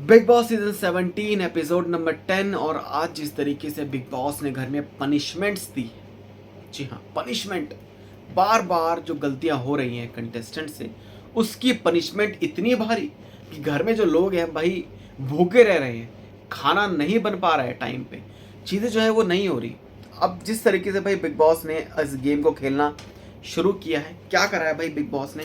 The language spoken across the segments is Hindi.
Big boss season 17 episode number 10। और आज जिस तरीके से बिग बॉस ने घर में पनिशमेंट्स दी, जी हाँ पनिशमेंट, बार बार जो गलतियां हो रही हैं कंटेस्टेंट से, उसकी पनिशमेंट इतनी भारी कि घर में जो लोग हैं भाई भूखे रह रहे हैं, खाना नहीं बन पा रहा है टाइम पे, चीज़ें जो है वो नहीं हो रही। अब जिस तरीके से भाई बिग बॉस ने इस गेम को खेलना शुरू किया है, क्या करा है भाई बिग बॉस ने,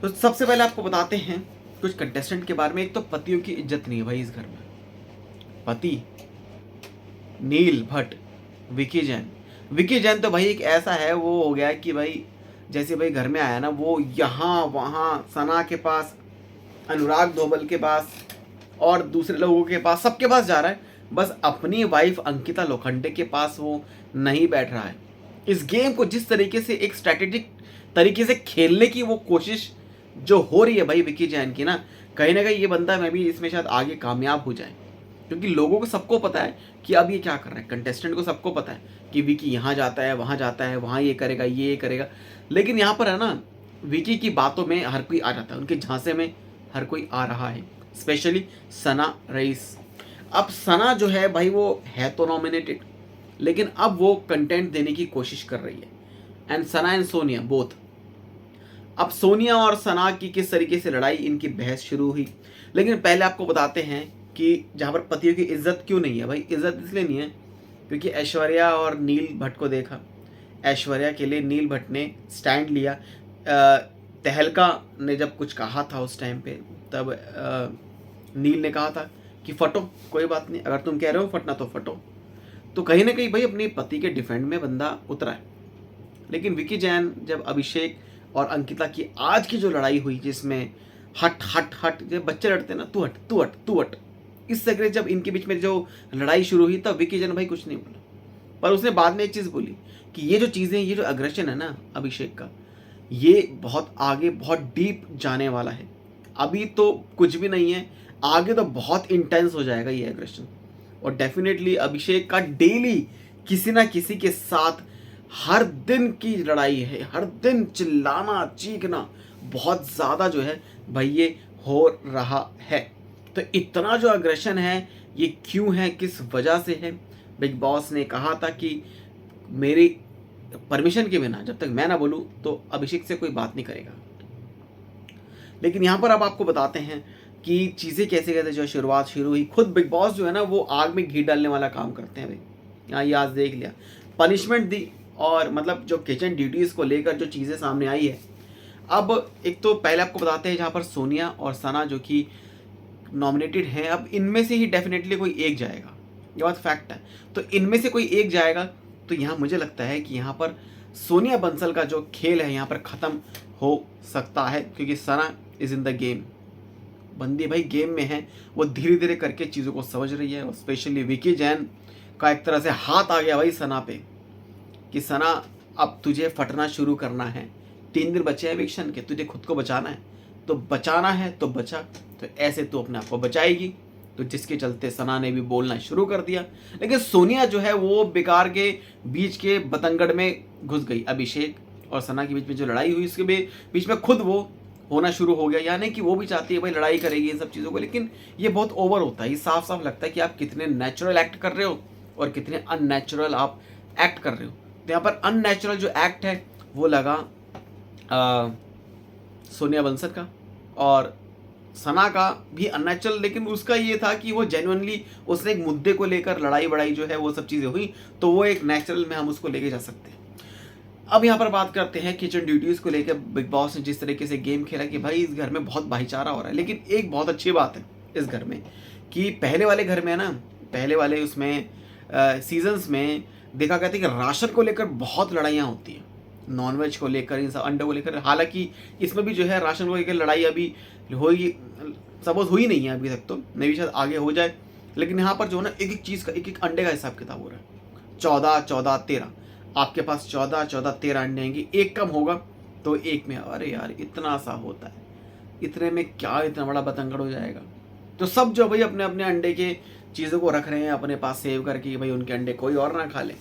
तो सबसे पहले आपको बताते हैं कुछ कंटेस्टेंट के बारे में। एक तो पतियों की इज्जत नहीं है भाई इस घर में। पति नील भट्ट, विकी जैन तो भाई एक ऐसा है, वो हो गया कि भाई जैसे भाई घर में आया ना, वो यहाँ वहाँ सना के पास, अनुराग धोबल के पास और दूसरे लोगों के पास, सबके पास जा रहा है, बस अपनी वाइफ अंकिता लोखंडे के पास वो नहीं बैठ रहा है। इस गेम को जिस तरीके से एक स्ट्रैटेजिक तरीके से खेलने की वो कोशिश जो हो रही है भाई विकी जैन की ना, कहीं ना कहीं ये बनता है मैं भी इसमें शायद आगे कामयाब हो जाए, क्योंकि लोगों को सबको पता है कि अब ये क्या कर रहा है। कंटेस्टेंट को सबको पता है कि विकी यहाँ जाता है, वहाँ जाता है, वहाँ ये करेगा, ये करेगा, लेकिन यहाँ पर है ना, विकी की बातों में हर कोई आ जाता है, उनके झांसे में हर कोई आ रहा है, स्पेशली सना रईस। अब सना जो है भाई वो है तो नॉमिनेटेड, लेकिन अब वो कंटेंट देने की कोशिश कर रही है। And Sana and Sonia both. अब सोनिया और सना की किस तरीके से लड़ाई, इनकी बहस शुरू हुई। लेकिन पहले आपको बताते हैं कि जहाँ पर पतियों की इज्जत क्यों नहीं है भाई। इज्जत इसलिए नहीं है क्योंकि ऐश्वर्या और नील भट्ट को देखा, ऐश्वर्या के लिए नील भट्ट ने स्टैंड लिया। तहलका ने जब कुछ कहा था उस टाइम पे, तब नील ने कहा था कि फटो, कोई बात नहीं, अगर तुम कह रहे हो फटना तो फटो। तो कहीं ना कहीं भाई अपने पति के डिफेंड में बंदा उतरा है। लेकिन विकी जैन जब अभिषेक और अंकिता की आज की जो लड़ाई हुई, जिसमें हट हट हट जब बच्चे लड़ते ना, तू हट तू हट तू हट, इस तरह जब इनके बीच में जो लड़ाई शुरू हुई, तब विकी जैन भाई कुछ नहीं बोला, पर उसने बाद में एक चीज़ बोली कि ये जो चीज़ें, ये जो अग्रेशन है ना अभिषेक का, ये बहुत आगे बहुत डीप जाने वाला है। अभी तो कुछ भी नहीं है, आगे तो बहुत इंटेंस हो जाएगा ये एग्रेशन। और डेफिनेटली अभिषेक का डेली किसी ना किसी के साथ हर दिन की लड़ाई है, हर दिन चिल्लाना चीखना बहुत ज़्यादा जो है भाई ये हो रहा है। तो इतना जो अग्रेशन है ये क्यों है, किस वजह से है। बिग बॉस ने कहा था कि मेरी परमिशन के बिना, जब तक मैं ना बोलूँ तो अभिषेक से कोई बात नहीं करेगा। लेकिन यहाँ पर अब आपको बताते हैं कि चीज़ें कैसे कैसे जो शुरुआत शुरू हुई। खुद बिग बॉस जो है ना, वो आग में घी डालने वाला काम करते हैं भाई। यहाँ ये आज देख लिया, पनिशमेंट दी, और मतलब जो किचन ड्यूटीज़ को लेकर जो चीज़ें सामने आई है। अब एक तो पहले आपको बताते हैं, जहाँ पर सोनिया और सना जो कि नॉमिनेटेड हैं, अब इनमें से ही डेफिनेटली कोई एक जाएगा, ये बात फैक्ट है। तो इनमें से कोई एक जाएगा, तो यहाँ मुझे लगता है कि यहाँ पर सोनिया बंसल का जो खेल है यहाँ पर ख़त्म हो सकता है, क्योंकि सना इज़ इन द गेम, बंदी भाई गेम में है, वो धीरे धीरे करके चीज़ों को समझ रही है। और स्पेशली विकी जैन का एक तरह से हाथ आ गया भाई सना पे, कि सना अब तुझे फटना शुरू करना है, 3 दिन बचे हैं एविक्शन के, तुझे खुद को बचाना है, तो बचाना है तो बचा, तो ऐसे तू अपने आप को बचाएगी। तो जिसके चलते सना ने भी बोलना शुरू कर दिया। लेकिन सोनिया जो है वो बेकार के बीच के बतंगड़ में घुस गई। अभिषेक और सना के बीच में जो लड़ाई हुई, उसके बीच में खुद वो होना शुरू हो गया। यानी कि वो भी चाहती है भाई लड़ाई करेगी इन सब चीज़ों को, लेकिन ये बहुत ओवर होता है। ये साफ साफ लगता है कि आप कितने नेचुरल एक्ट कर रहे हो और कितने अननेचुरल आप एक्ट कर रहे हो। तो यहाँ पर अननेचुरल जो एक्ट है वो लगा सोनिया बंसल का, और सना का भी अननेचुरल, लेकिन उसका ये था कि वो जेन्युइनली उसने एक मुद्दे को लेकर लड़ाई बड़ाई जो है वो सब चीज़ें हुई, तो वो एक नेचुरल में हम उसको लेके जा सकते हैं। अब यहाँ पर बात करते हैं किचन ड्यूटीज़ को लेकर बिग बॉस ने जिस तरीके से गेम खेला कि भाई इस घर में बहुत भाईचारा हो रहा है। लेकिन एक बहुत अच्छी बात है इस घर में कि पहले वाले घर में ना, पहले वाले उसमें सीजन्स में देखा गया था कि राशन को लेकर बहुत लड़ाइयाँ होती हैं, नॉनवेज को लेकर, इन सब अंडों को लेकर। हालांकि इसमें भी जो है राशन को लेकर लड़ाई अभी हुई, सपोज हुई नहीं है अभी तक, तो मे भी शायद आगे हो जाए। लेकिन यहाँ पर जो है ना, एक एक चीज़ का, एक एक अंडे का हिसाब किताब हो रहा है। 14 14 13, आपके पास 14 14 13 अंडे आएंगे, एक कम होगा तो एक में, अरे यार इतना सा होता है, इतने में क्या इतना बड़ा बतंगड़ हो जाएगा। तो सब जो भाई अपने अपने अंडे के चीज़ों को रख रहे हैं अपने पास सेव करके कि भाई उनके अंडे कोई और ना खा ले।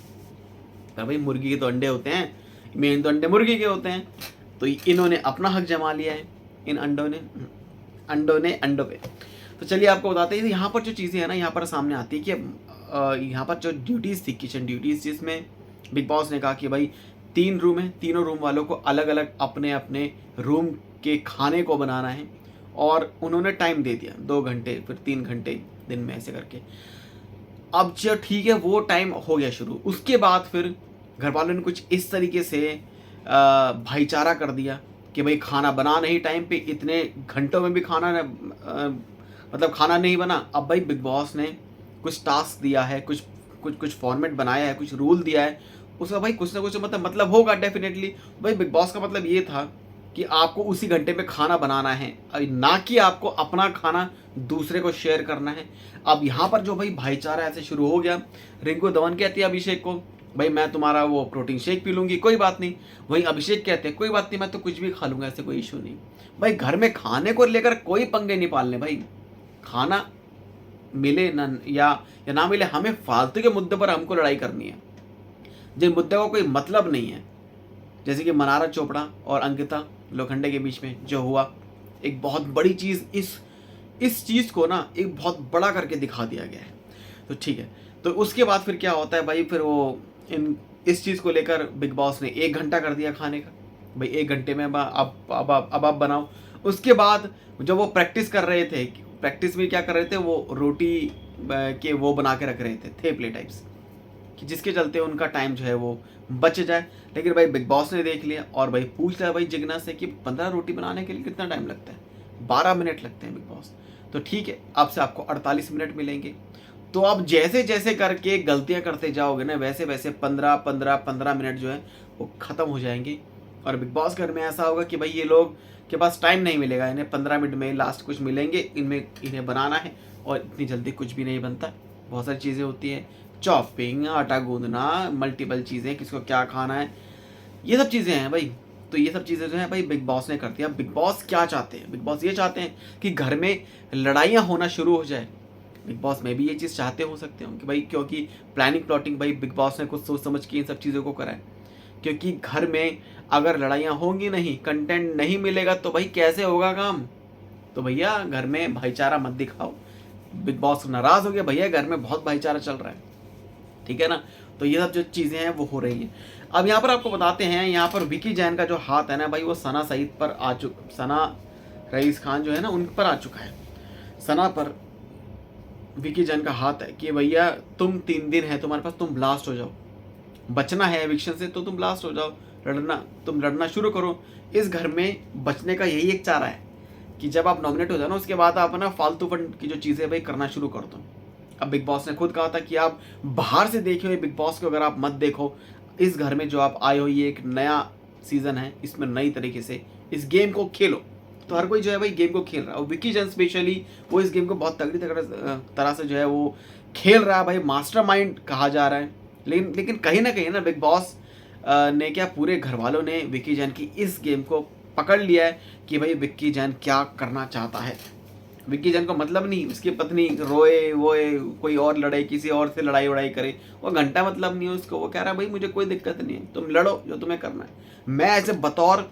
पर भाई मुर्गी के तो अंडे होते हैं, मेन तो अंडे मुर्गी के होते हैं। तो इन्होंने अपना हक जमा लिया है इन अंडों ने अंडों पे। तो चलिए आपको बताते हैं यहाँ पर जो चीज़ें हैं ना यहाँ पर सामने आती है कि यहाँ पर जो ड्यूटीज़ थी, किचन ड्यूटीज़, जिसमें बिग बॉस ने कहा कि भाई 3 रूम है, तीनों रूम वालों को अलग अलग अपने अपने रूम के खाने को बनाना है, और उन्होंने टाइम दे दिया 2 घंटे फिर 3 घंटे दिन में ऐसे करके। अब जो ठीक है वो टाइम हो गया शुरू, उसके बाद फिर घर वालों ने कुछ इस तरीके से भाईचारा कर दिया कि भाई खाना बना नहीं टाइम पे, इतने घंटों में भी मतलब खाना नहीं बना। अब भाई बिग बॉस ने कुछ टास्क दिया है, कुछ कुछ कुछ फॉर्मेट बनाया है, कुछ रूल दिया है, उसका भाई कुछ ना कुछ मतलब होगा डेफिनेटली। भाई बिग बॉस का मतलब ये था कि आपको उसी घंटे पे खाना बनाना है, ना कि आपको अपना खाना दूसरे को शेयर करना है। अब यहाँ पर जो भाई भाईचारा ऐसे शुरू हो गया, रिंकू धवन कहती है अभिषेक को, भाई मैं तुम्हारा वो प्रोटीन शेक पी लूंगी, कोई बात नहीं। वहीं अभिषेक कहते हैं कोई बात नहीं, मैं तो कुछ भी खा लूंगा, ऐसे कोई इशू नहीं। भाई घर में खाने को लेकर कोई पंगे नहीं पालने, भाई खाना मिले ना या ना मिले, हमें फालतू के मुद्दे पर हमको लड़ाई करनी है जिन मुद्दे को कोई मतलब नहीं है। जैसे कि मनारा चोपड़ा और अंकिता लोखंडे के बीच में जो हुआ, एक बहुत बड़ी चीज़, इस चीज़ को ना एक बहुत बड़ा करके दिखा दिया गया है। तो ठीक है, तो उसके बाद फिर क्या होता है भाई, फिर वो इस चीज़ को लेकर बिग बॉस ने 1 घंटा कर दिया खाने का। भाई 1 घंटे में अब आप बनाओ। उसके बाद जब वो प्रैक्टिस कर रहे थे, प्रैक्टिस में क्या कर रहे थे, वो रोटी के वो बना के रख रहे थे, थेपले टाइप्स, कि जिसके चलते उनका टाइम जो है वो बच जाए। लेकिन भाई बिग बॉस ने देख लिया और भाई पूछ लिया भाई जिग्ना से कि 15 रोटी बनाने के लिए कितना टाइम लगता है? 12 मिनट लगते हैं बिग बॉस। तो ठीक है, अब से आपको 48 मिनट मिलेंगे। तो अब जैसे जैसे करके गलतियां करते जाओगे ना, वैसे वैसे 15 मिनट जो है वो ख़त्म हो जाएंगे। और बिग बॉस घर में ऐसा होगा कि भाई ये लोग के पास टाइम नहीं मिलेगा, इन्हें 15 मिनट में लास्ट कुछ मिलेंगे, इनमें इन्हें बनाना है, और इतनी जल्दी कुछ भी नहीं बनता। बहुत सारी चीज़ें होती हैं, चॉपिंग, आटा गूंदना, मल्टीपल चीज़ें, किसको क्या खाना है, ये सब चीज़ें हैं भाई। तो ये सब चीज़ें जो है भाई बिग बॉस ने कर दिया। बिग बॉस क्या चाहते हैं? बिग बॉस ये चाहते हैं कि घर में लड़ाइयाँ होना शुरू हो जाए। बिग बॉस में भी ये चीज़ चाहते हो सकते हो कि भाई, क्योंकि प्लानिंग प्लॉटिंग भाई बिग बॉस ने कुछ सोच समझ के इन सब चीज़ों को करा है। क्योंकि घर में अगर लड़ाइयाँ होंगी नहीं, कंटेंट नहीं मिलेगा, तो भाई कैसे होगा काम? तो भैया घर में भाईचारा मत दिखाओ। बिग बॉस नाराज़ हो गया, भैया घर में बहुत भाईचारा चल रहा है, ठीक है ना। तो ये सब जो चीज़ें हैं वो हो रही हैं। अब यहाँ पर आपको बताते हैं, यहाँ पर विकी जैन का जो हाथ है ना भाई, वो सना सईद पर सना रईस खान जो है ना उन पर आ चुका है। सना पर विकी जैन का हाथ है कि भैया तुम 3 दिन है तुम्हारे पास, तुम ब्लास्ट हो जाओ, बचना है एविक्शन से तो तुम ब्लास्ट हो जाओ, तुम लड़ना शुरू करो। इस घर में बचने का यही एक चारा है कि जब आप नॉमिनेट हो जाओ ना, उसके बाद आप ना फालतू फंड की जो चीज़ें भाई करना शुरू कर दो। अब बिग बॉस ने खुद कहा था कि आप बाहर से देखे हुए बिग बॉस को अगर आप मत देखो, इस घर में जो आप आए हो ये एक नया सीज़न है, इसमें नई तरीके से इस गेम को खेलो। तो हर कोई जो है भाई गेम को खेल रहा है, और विकी जैन स्पेशली वो इस गेम को बहुत तगड़ी तरह से जो है वो खेल रहा है भाई, मास्टरमाइंड कहा जा रहा है। लेकिन कहीं ना कहीं ना बिग बॉस ने क्या, पूरे घर वालों ने विकी जैन की इस गेम को पकड़ लिया है कि भाई विक्की जैन क्या करना चाहता है। विक्की जैन को मतलब नहीं उसकी पत्नी रोए वोए, कोई और लड़े, किसी और से लड़ाई वड़ाई करे, वो घंटा मतलब नहीं है उसको। वो कह रहा है भाई मुझे कोई दिक्कत नहीं है, तुम लड़ो जो तुम्हें करना है। मैं ऐसे बतौर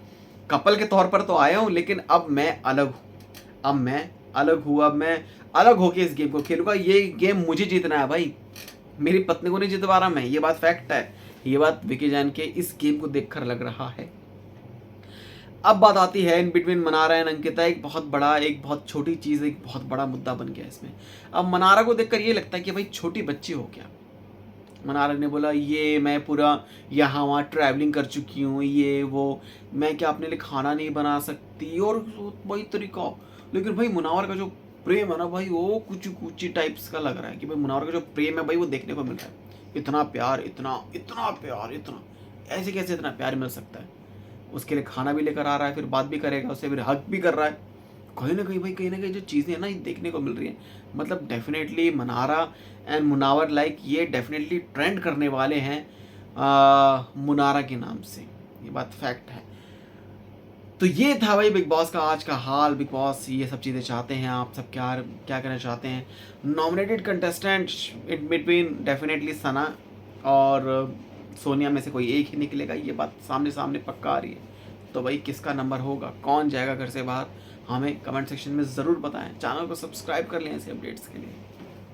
कपल के तौर पर तो आया हूँ, लेकिन अब मैं अलग हूँ, अब मैं अलग होके इस गेम को खेलूंगा। ये गेम मुझे जीतना है भाई, मेरी पत्नी को नहीं जितवा रहा मैं, ये बात फैक्ट है। ये बात विकी जैन के इस गेम को देखकर लग रहा है। अब बात आती है in between Mannara and Ankita, एक बहुत छोटी चीज़, एक बहुत बड़ा मुद्दा बन गया इसमें। अब मनारा को देखकर ये लगता है कि भाई छोटी बच्ची हो क्या। मनारा ने बोला ये मैं पूरा यहाँ वहाँ ट्रैवलिंग कर चुकी हूँ, ये वो, मैं क्या अपने लिए खाना नहीं बना सकती, और वही तरीका। लेकिन भाई मुनावर का जो प्रेम है ना भाई, वो कुछ कुछ टाइप्स का लग रहा है कि भाई मुनावर का जो प्रेम है भाई वो देखने को मिल रहा है। इतना प्यार, इतना प्यार, ऐसे कैसे इतना प्यार मिल सकता है। उसके लिए खाना भी लेकर आ रहा है, फिर बात भी करेगा उससे, फिर हक भी कर रहा है। कहीं ना कहीं जो चीज़ें हैं ना ये देखने को मिल रही हैं। मतलब definitely Mannara and Munawar like ये डेफिनेटली ट्रेंड करने वाले हैं मुनारा के नाम से, ये बात फैक्ट है। तो ये था भाई बिग बॉस का आज का हाल। बिग बॉस ये सब चीज़ें चाहते हैं, आप सब क्या क्या करना चाहते हैं। Nominated contestant in between definitely Sana और सोनिया में से कोई एक ही निकलेगा, ये बात सामने पक्का आ रही है। तो भाई किसका नंबर होगा, कौन जाएगा घर से बाहर, हमें कमेंट सेक्शन में ज़रूर बताएं। चैनल को सब्सक्राइब कर लें ऐसे अपडेट्स के लिए।